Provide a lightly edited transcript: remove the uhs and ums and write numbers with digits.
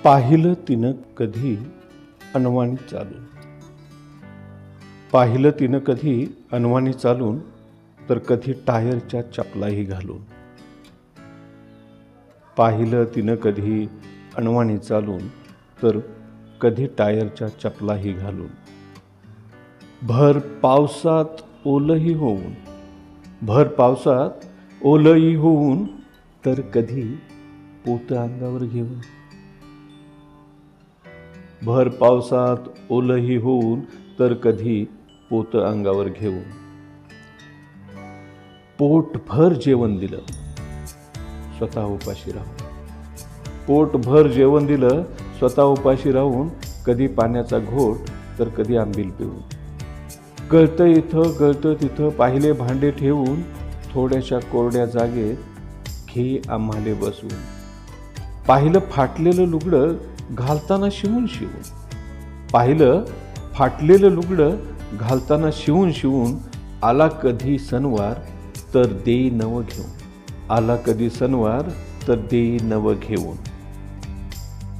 पाहिलं तिनं कधी अनवाणी चालून. पाहिलं तिनं कधी अनवाणी चालून, तर कधी टायरच्या चपलाही घालून. पाहिलं तिनं कधी अनवाणी चालून, तर कधी टायरच्या चपलाही घालून. भर पावसात ओलही होऊन, भर पावसात ओलही होऊन, तर कधी पोतं अंगावर घेऊन. भर पावसात ओलही होऊन, तर कधी पोतं अंगावर घेऊन. पोटभर जेवण दिलं, स्वतः उपाशी राहून. पोटभर जेवण दिलं, स्वतः उपाशी राहून. कधी पाण्याचा घोट, तर कधी आंबील पिऊन. गळतं इथं गळतं तिथं पाहिले भांडे ठेवून, थोड्याशा कोरड्या जागेत घे आम्हाले बसवून. पाहिलं फाटलेलं लुगडं घालताना शिवून शिवून. पाहिलं फाटलेलं लुगडं घालताना शिवून शिवून. आला कधी सणवार, तर देई नवं घेऊन. आला कधी सणवार, तर देई नवं घेऊन.